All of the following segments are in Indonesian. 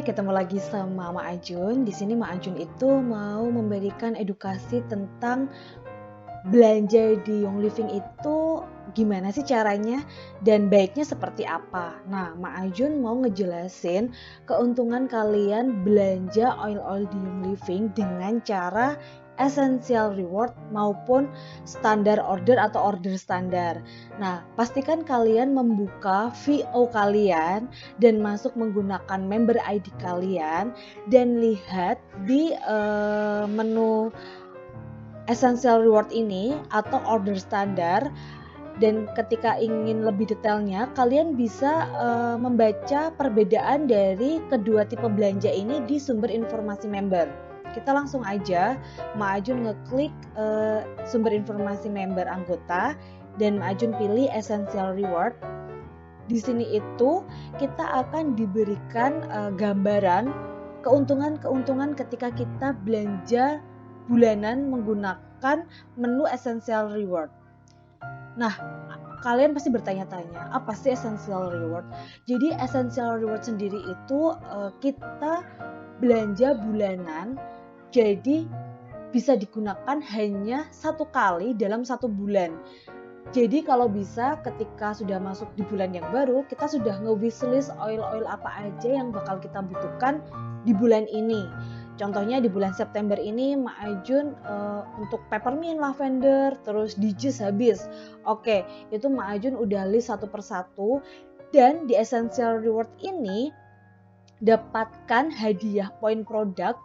Hai, ketemu lagi sama Ma Ajun. Di sini Ma Ajun itu mau memberikan edukasi tentang belanja di Young Living itu gimana sih caranya dan baiknya seperti apa. Nah, Ma Ajun mau ngejelasin keuntungan kalian belanja oil-oil di Young Living dengan cara essential reward maupun standar order atau order standar. Nah, pastikan kalian membuka VO kalian dan masuk menggunakan member ID kalian dan lihat di menu essential reward ini atau order standar, dan ketika ingin lebih detailnya kalian bisa membaca perbedaan dari kedua tipe belanja ini di sumber informasi member. Kita langsung aja Ma Ajun ngeklik sumber informasi member anggota dan Ma Ajun pilih essential reward. Di sini itu kita akan diberikan gambaran keuntungan-keuntungan ketika kita belanja bulanan menggunakan menu essential reward. Nah, kalian pasti bertanya-tanya, apa sih essential reward? Jadi essential reward sendiri itu kita belanja bulanan, jadi bisa digunakan hanya satu kali dalam satu bulan. Jadi kalau bisa ketika sudah masuk di bulan yang baru, kita sudah nge-wishlist oil-oil apa aja yang bakal kita butuhkan di bulan ini. Contohnya di bulan September ini Ma Ajun untuk peppermint, lavender, terus di jus habis. Oke, itu Ma Ajun udah list satu persatu, dan di essential reward ini dapatkan hadiah poin produk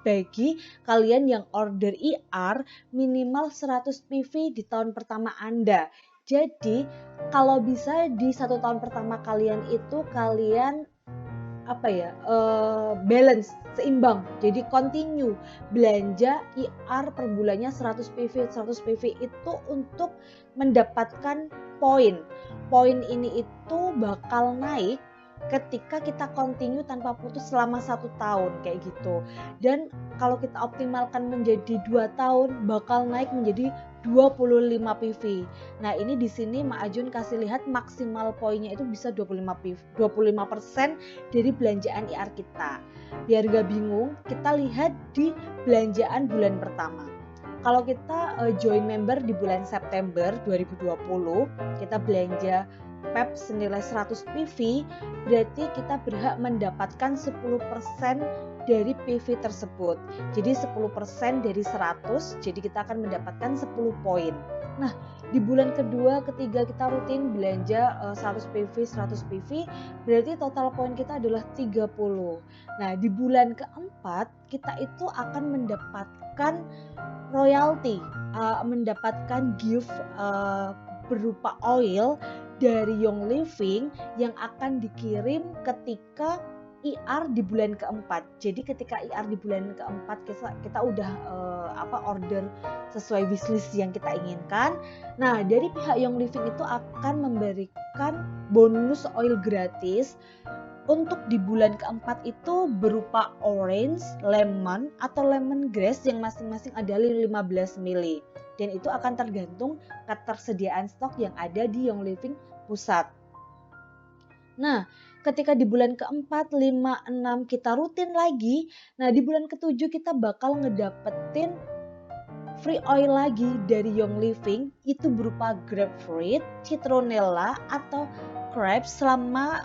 bagi kalian yang order IR minimal 100 PV di tahun pertama Anda. Jadi kalau bisa di 1 tahun pertama kalian itu kalian balance, seimbang. Jadi continue belanja IR per bulannya 100 PV. 100 PV itu untuk mendapatkan poin. Poin ini itu bakal naik ketika kita continue tanpa putus selama 1 tahun kayak gitu. Dan kalau kita optimalkan menjadi 2 tahun bakal naik menjadi 25 PV. Nah, ini di sini Ma Ajun kasih lihat maksimal poinnya itu bisa 25 PV, 25% dari belanjaan IR kita. Biar gak bingung, kita lihat di belanjaan bulan pertama. Kalau kita join member di bulan September 2020, kita belanja PEP senilai 100 PV, berarti kita berhak mendapatkan 10% dari PV tersebut. Jadi 10% dari 100, jadi kita akan mendapatkan 10 poin. Nah, di bulan kedua, ketiga kita rutin belanja 100 PV, 100 PV, berarti total poin kita adalah 30. Nah, di bulan keempat kita itu akan mendapatkan royalty, mendapatkan gift berupa oil dari Young Living yang akan dikirim ketika IR di bulan keempat. Jadi ketika IR di bulan keempat kita udah order sesuai wishlist yang kita inginkan. Nah, dari pihak Young Living itu akan memberikan bonus oil gratis untuk di bulan keempat itu berupa orange, lemon, atau lemongrass yang masing-masing ada 15 ml. Dan itu akan tergantung ketersediaan stok yang ada di Young Living pusat. Nah, ketika di bulan keempat, 5, 6 kita rutin lagi. Nah, di bulan ketujuh kita bakal ngedapetin free oil lagi dari Young Living, itu berupa grapefruit, citronella, atau crabs selama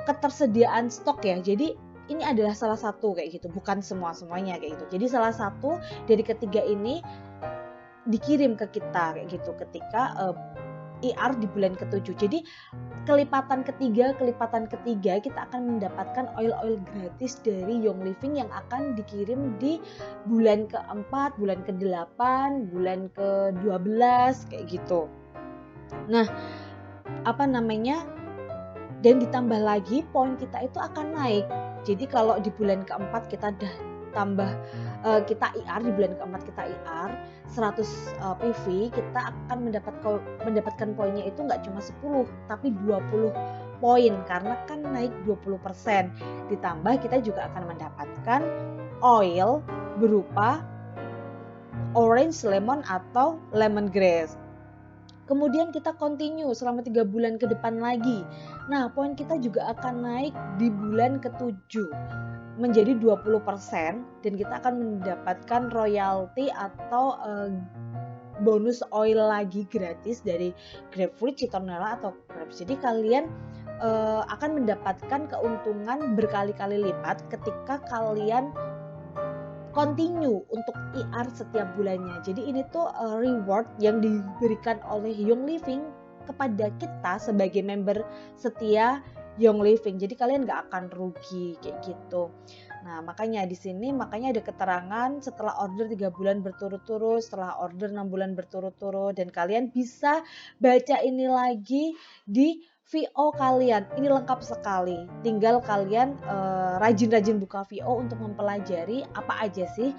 ketersediaan stok ya. Jadi ini adalah salah satu kayak gitu, bukan semuanya kayak gitu. Jadi salah satu dari ketiga ini dikirim ke kita kayak gitu ketika IR di bulan ketujuh. Jadi kelipatan ketiga kita akan mendapatkan oil-oil gratis dari Young Living yang akan dikirim di bulan keempat, bulan ke-8, bulan ke-12 kayak gitu. Nah, dan ditambah lagi poin kita itu akan naik. Jadi kalau di bulan keempat kita udah tambah kita IR, di bulan keempat kita IR 100 PV, kita akan mendapatkan poinnya itu nggak cuma 10 tapi 20 poin karena kan naik 20%. Ditambah kita juga akan mendapatkan oil berupa orange, lemon, atau lemongrass. Kemudian kita continue selama 3 bulan ke depan lagi. Nah, poin kita juga akan naik di bulan ke-7 menjadi 20% dan kita akan mendapatkan royalti atau bonus oil lagi gratis dari grapefruit, citronella atau grapes. Jadi kalian akan mendapatkan keuntungan berkali-kali lipat ketika kalian continue untuk IR setiap bulannya. Jadi ini tuh reward yang diberikan oleh Young Living kepada kita sebagai member setia Young Living. Jadi kalian nggak akan rugi kayak gitu. Nah, makanya di sini ada keterangan setelah order 3 bulan berturut-turut, setelah order 6 bulan berturut-turut, dan kalian bisa baca ini lagi di VO kalian. Ini lengkap sekali. Tinggal kalian rajin-rajin buka VO untuk mempelajari apa aja sih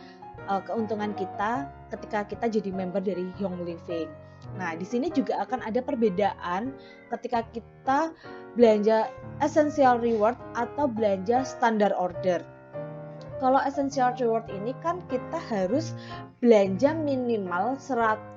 keuntungan kita ketika kita jadi member dari Young Living. Nah, di sini juga akan ada perbedaan ketika kita belanja essential reward atau belanja standar order. Kalau essential reward ini kan kita harus belanja minimal 100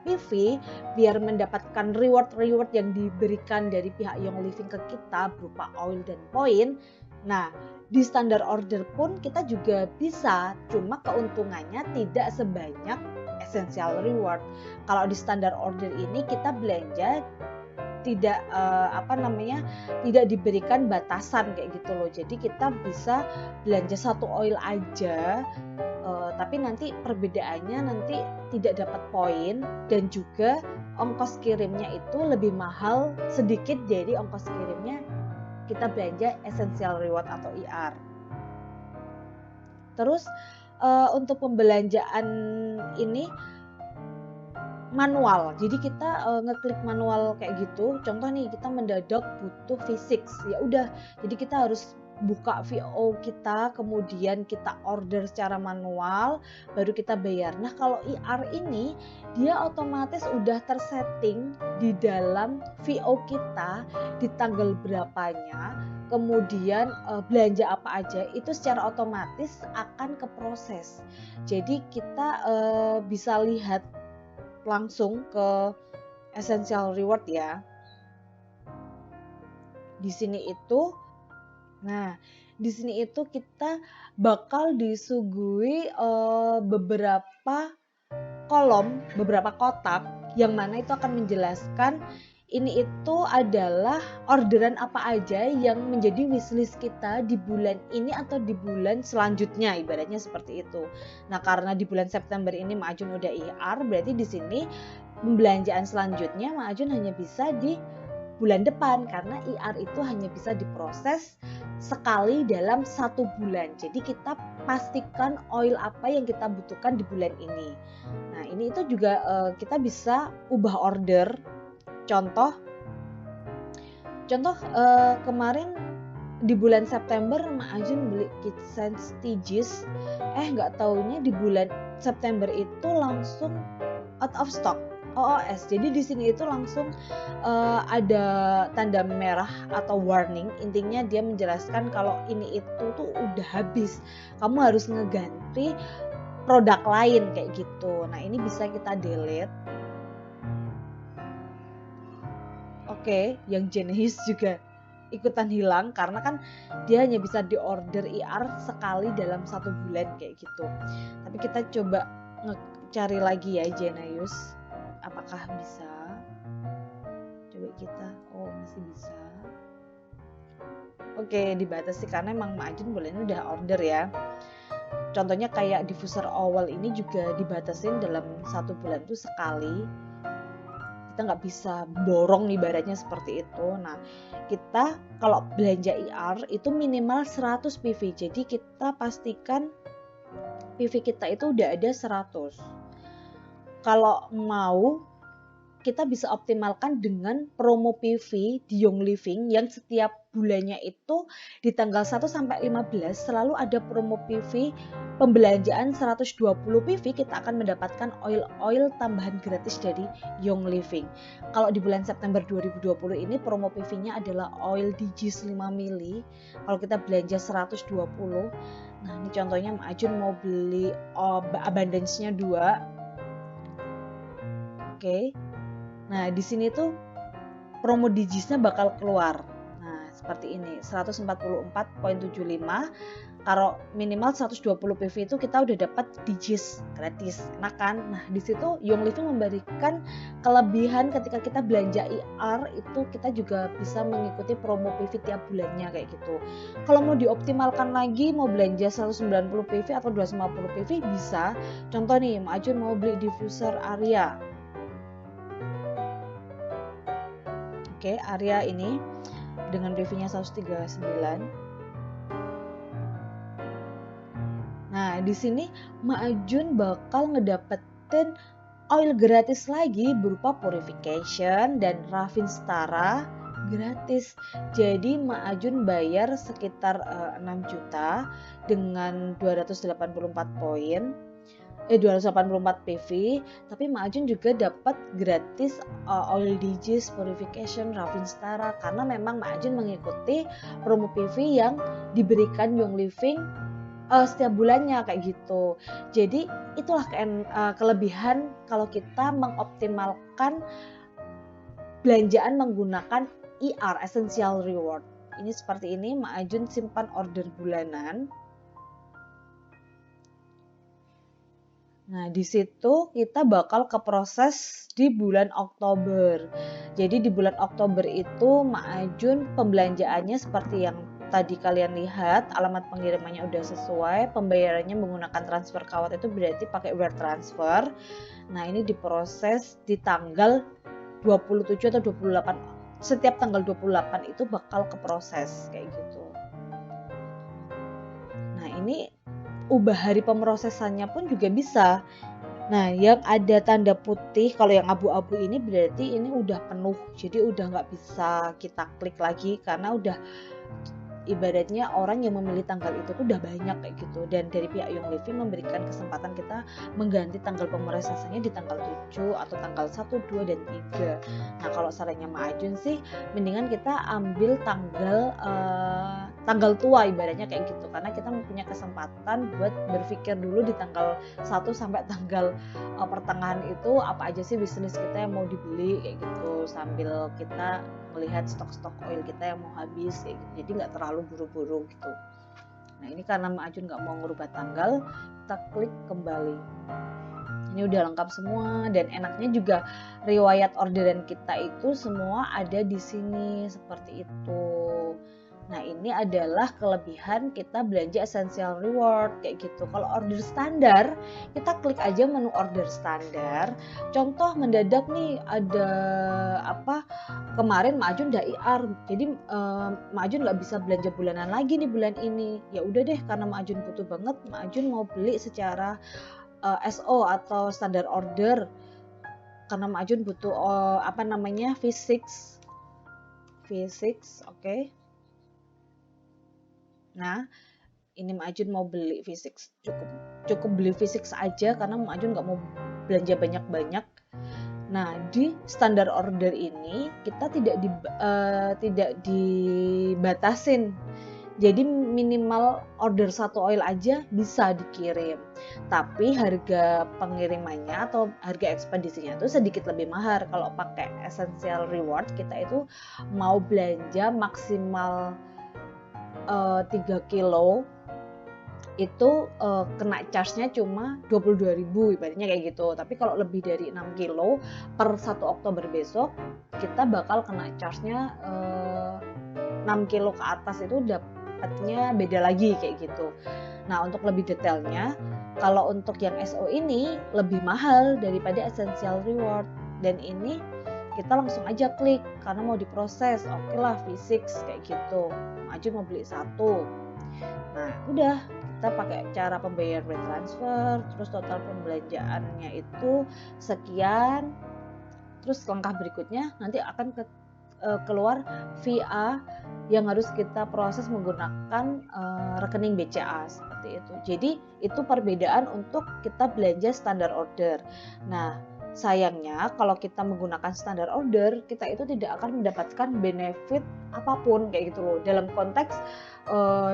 PV biar mendapatkan reward yang diberikan dari pihak Young Living ke kita berupa oil dan poin. Nah, di standar order pun kita juga bisa, cuma keuntungannya tidak sebanyak essential reward. Kalau di standar order ini kita belanja tidak tidak diberikan batasan kayak gitu loh. Jadi kita bisa belanja satu oil aja, tapi nanti perbedaannya nanti tidak dapat poin dan juga ongkos kirimnya itu lebih mahal sedikit dari ongkos kirimnya kita belanja essential reward atau IR. Terus untuk pembelanjaan ini manual, jadi kita ngeklik manual kayak gitu. Contoh nih, kita mendadak butuh V6, ya udah, jadi kita harus buka VO kita, kemudian kita order secara manual, baru kita bayar. Nah, kalau IR ini dia otomatis udah tersetting di dalam VO kita di tanggal berapanya, kemudian belanja apa aja itu secara otomatis akan keproses. Jadi kita bisa lihat langsung ke essential reward ya. Di sini itu kita bakal disuguhi beberapa kolom, beberapa kotak yang mana itu akan menjelaskan ini itu adalah orderan apa aja yang menjadi wishlist kita di bulan ini atau di bulan selanjutnya, ibaratnya seperti itu. Nah, karena di bulan September ini Ma'ajun udah IR, berarti di sini pembelanjaan selanjutnya Ma'ajun hanya bisa di bulan depan karena IR itu hanya bisa diproses sekali dalam 1 bulan. Jadi kita pastikan oil apa yang kita butuhkan di bulan ini. Nah, ini itu juga kita bisa ubah order. Contoh kemarin di bulan September Ma'ajun beli Kitchen Stages, nggak taunya di bulan September itu langsung out of stock OOS. Jadi di sini itu langsung ada tanda merah atau warning. Intinya dia menjelaskan kalau ini itu tuh udah habis, kamu harus ngeganti produk lain kayak gitu. Nah, ini bisa kita delete. Oke, yang Genesis juga ikutan hilang karena kan dia hanya bisa diorder IR sekali dalam 1 bulan kayak gitu. Tapi kita coba cari lagi ya Genesis, apakah bisa? Coba kita, masih bisa. Oke, dibatasi karena emang Ma'ajun bulan ini udah order ya. Contohnya kayak diffuser owl ini juga dibatasin dalam 1 bulan itu sekali. Kita nggak bisa borong ibaratnya seperti itu. Nah, kita kalau belanja IR itu minimal 100 PV. Jadi kita pastikan PV kita itu udah ada 100. Kalau mau, kita bisa optimalkan dengan promo PV di Young Living yang setiap bulannya itu di tanggal 1 sampai 15 selalu ada promo PV pembelanjaan 120 PV kita akan mendapatkan oil tambahan gratis dari Young Living. Kalau di bulan September 2020 ini promo PV-nya adalah oil Digis 5 ml. Kalau kita belanja 120. Nah, ini contohnya Ma'ajun mau beli abundance-nya 2. Oke. Nah, di sini tuh promo digisnya bakal keluar. Nah, seperti ini, 144,75. Kalau minimal 120 PV itu kita udah dapat digis gratis, enak kan? Nah, di situ Young Living memberikan kelebihan ketika kita belanja IR itu kita juga bisa mengikuti promo PV tiap bulannya kayak gitu. Kalau mau dioptimalkan lagi, mau belanja 190 PV atau 250 PV bisa. Contoh nih, Ajun mau beli diffuser Aria. Oke, Aria ini dengan PV-nya 139. Nah, di sini Mak Ajun bakal ngedapetin oil gratis lagi berupa purification dan Ravinsara gratis. Jadi Mak Ajun bayar sekitar 6 juta dengan 284 poin. 284 PV, tapi Mak Ajun juga dapat gratis oil digis, purification, Ravinsara karena memang Mak Ajun mengikuti promo PV yang diberikan Young Living setiap bulannya kayak gitu. Jadi itulah kelebihan kalau kita mengoptimalkan belanjaan menggunakan IR, Essential Reward. Ini seperti ini, Mak Ajun simpan order bulanan. Nah, di situ kita bakal ke proses di bulan Oktober. Jadi di bulan Oktober itu Mak Ajun pembelanjaannya seperti yang tadi kalian lihat, alamat pengirimannya udah sesuai, pembayarannya menggunakan transfer kawat itu berarti pakai wire transfer. Nah, ini diproses di tanggal 27 atau 28. Setiap tanggal 28 itu bakal keproses kayak gitu. Nah, ini ubah hari pemrosesannya pun juga bisa. Nah, yang ada tanda putih, kalau yang abu-abu ini berarti ini udah penuh, jadi udah nggak bisa kita klik lagi karena udah ibaratnya orang yang memilih tanggal itu tuh udah banyak kayak gitu. Dan dari pihak Young Living memberikan kesempatan kita mengganti tanggal pemrosesannya di tanggal 7 atau tanggal 1, 2, dan 3. Nah, kalau sarannya Mak Ajun sih mendingan kita ambil tanggal tua ibaratnya kayak gitu, karena kita punya kesempatan buat berpikir dulu di tanggal 1 sampai tanggal pertengahan itu apa aja sih bisnis kita yang mau dibeli kayak gitu, sambil kita melihat stok-stok oil kita yang mau habis kayak gitu. Jadi nggak terlalu buru-buru gitu. Nah, ini karena Mak Ajun nggak mau ngerubah tanggal, kita klik kembali. Ini udah lengkap semua, dan enaknya juga riwayat orderan kita itu semua ada di sini seperti itu. Nah, ini adalah kelebihan kita belanja Essential Reward kayak gitu. Kalau order standar, kita klik aja menu order standar. Contoh mendadak nih ada kemarin Mak Ajun udah IR, jadi Mak Ajun nggak bisa belanja bulanan lagi nih bulan ini. Ya udah deh, karena Mak Ajun butuh banget, Mak Ajun mau beli secara SO atau standar order. Karena Mak Ajun butuh V6, oke. Nah, ini Mak Ajun mau beli V6, cukup beli V6 aja karena Mak Ajun nggak mau belanja banyak-banyak. Nah, di standar order ini kita tidak dibatasin. Jadi minimal order 1 oil aja bisa dikirim. Tapi harga pengirimannya atau harga ekspedisinya itu sedikit lebih mahal. Kalau pakai Essential Reward kita itu mau belanja maksimal 3 kilo itu kena charge-nya cuma 22.000 ibaratnya kayak gitu. Tapi kalau lebih dari 6 kilo per 1 Oktober besok kita bakal kena charge-nya 6 kilo ke atas itu dapatnya beda lagi kayak gitu. Nah, untuk lebih detailnya, kalau untuk yang SO ini lebih mahal daripada Essential Reward, dan ini kita langsung aja klik karena mau diproses. Oke lah, V6 kayak gitu. Maju mau beli 1. Nah, udah kita pakai cara pembayaran by transfer, terus total pembelanjaannya itu sekian. Terus langkah berikutnya nanti akan keluar VA yang harus kita proses menggunakan rekening BCA seperti itu. Jadi itu perbedaan untuk kita belanja standar order. Nah, sayangnya kalau kita menggunakan standar order, kita itu tidak akan mendapatkan benefit apapun kayak gitu loh. Dalam konteks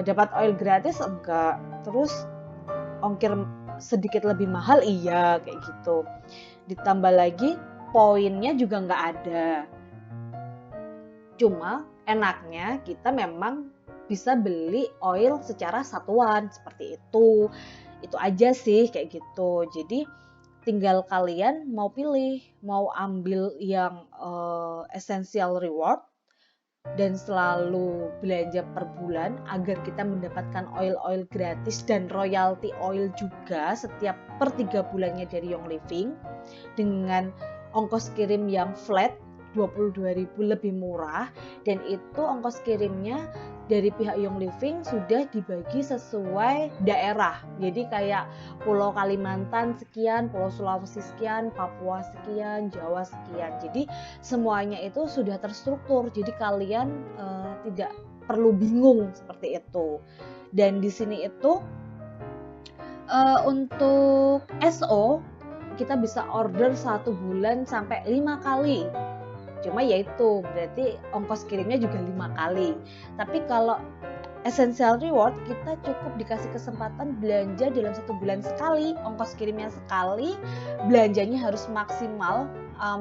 dapat oil gratis enggak, terus ongkir sedikit lebih mahal iya kayak gitu. Ditambah lagi poinnya juga nggak ada. Cuma enaknya kita memang bisa beli oil secara satuan seperti itu. Itu aja sih kayak gitu. Jadi tinggal kalian mau pilih, mau ambil yang essential reward dan selalu belanja per bulan agar kita mendapatkan oil-oil gratis dan royalty oil juga setiap per 3 bulannya dari Young Living dengan ongkos kirim yang flat 22.000 lebih murah, dan itu ongkos kirimnya dari pihak Young Living sudah dibagi sesuai daerah. Jadi kayak Pulau Kalimantan sekian, Pulau Sulawesi sekian, Papua sekian, Jawa sekian. Jadi semuanya itu sudah terstruktur. Jadi kalian tidak perlu bingung seperti itu. Dan di sini itu untuk SO kita bisa order 1 bulan sampai 5 kali. Cuma yaitu berarti ongkos kirimnya juga 5 kali. Tapi kalau essential reward kita cukup dikasih kesempatan belanja dalam 1 bulan sekali, ongkos kirimnya sekali, belanjanya harus maksimal.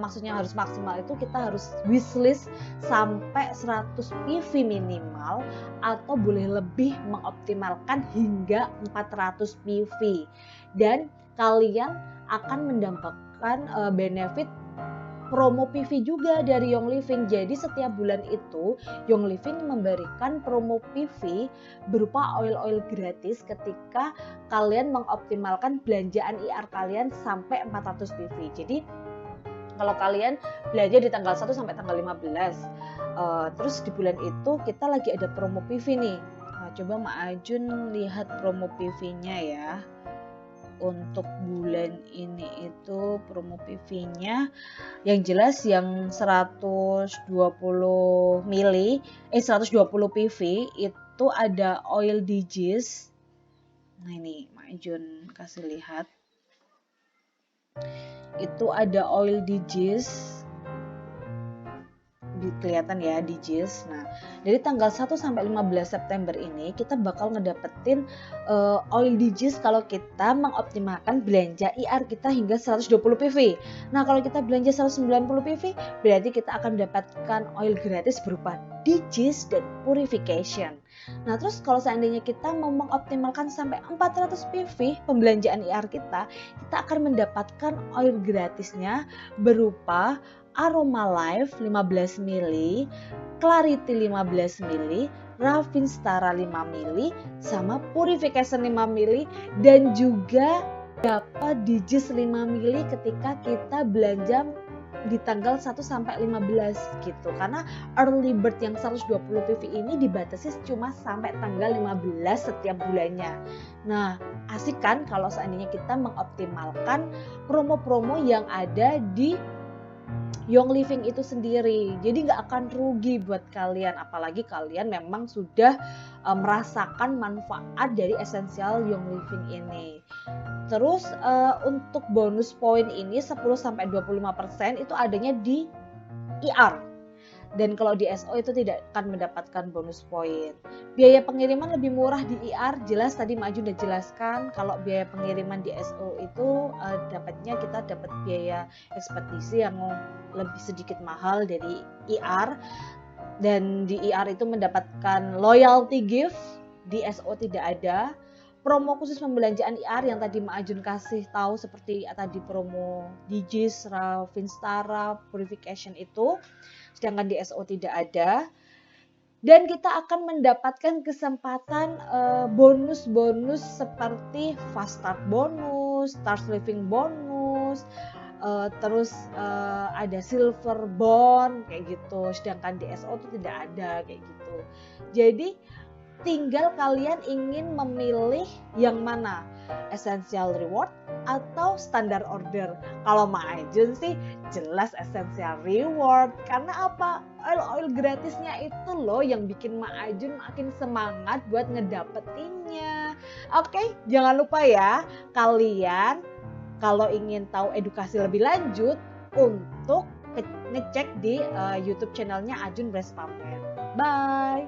Maksudnya harus maksimal itu kita harus wishlist sampai 100 PV minimal atau boleh lebih mengoptimalkan hingga 400 PV. Dan kalian akan mendapatkan benefit promo PV juga dari Young Living. Jadi setiap bulan itu Young Living memberikan promo PV berupa oil-oil gratis ketika kalian mengoptimalkan belanjaan IR kalian sampai 400 PV. Jadi kalau kalian belanja di tanggal 1 sampai tanggal 15, terus di bulan itu kita lagi ada promo PV nih. Nah, coba Mak Ajun lihat promo PV-nya ya. Untuk bulan ini itu promo PV-nya yang jelas yang 120 mili 120 PV itu ada oil Digis. Nah ini Mak Jun kasih lihat. Itu ada oil Digis. Kelihatan ya Digis. Nah, dari tanggal 1 sampai 15 September ini kita bakal ngedapetin oil Digis kalau kita mengoptimalkan belanja IR kita hingga 120 PV. Nah, kalau kita belanja 190 PV, berarti kita akan mendapatkan oil gratis berupa Digis dan purification. Nah, terus kalau seandainya kita mau mengoptimalkan sampai 400 PV pembelanjaan IR kita akan mendapatkan oil gratisnya berupa Aroma Life 15 mili, Clarity 15 mili, Ravinstara 5 mili, sama Purification 5 mili, dan juga dapat Digis 5 mili ketika kita belanja di tanggal 1 sampai 15 gitu. Karena early bird yang 120 PV ini dibatasi cuma sampai tanggal 15 setiap bulannya. Nah, asik kan kalau seandainya kita mengoptimalkan promo-promo yang ada di Young Living itu sendiri. Jadi nggak akan rugi buat kalian, apalagi kalian memang sudah merasakan manfaat dari Essential Young Living ini. Terus untuk bonus poin ini 10-25% itu adanya di IR. Dan kalau di SO itu tidak akan mendapatkan bonus poin. Biaya pengiriman lebih murah di IR, jelas tadi Maju udah jelaskan. Kalau biaya pengiriman di SO itu kita dapat biaya ekspedisi yang lebih sedikit mahal dari IR. Dan di IR itu mendapatkan loyalty gift, di SO tidak ada. Promo khusus pembelanjaan IR yang tadi Mak Ajun kasih tahu seperti tadi promo Digis, Ravinstara, Purification itu, sedangkan di SO tidak ada. Dan kita akan mendapatkan kesempatan bonus-bonus seperti Fast Start bonus, Stars Living bonus, terus ada Silver Bond kayak gitu, sedangkan di SO itu tidak ada kayak gitu. Jadi tinggal kalian ingin memilih yang mana, essential reward atau standar order. Kalau Mak Ajun sih jelas essential reward. Karena apa? Oil gratisnya itu loh yang bikin Mak Ajun makin semangat buat ngedapetinnya. Oke, jangan lupa ya kalian kalau ingin tahu edukasi lebih lanjut untuk ngecek di YouTube channelnya Ajun Beres Pamer. Bye.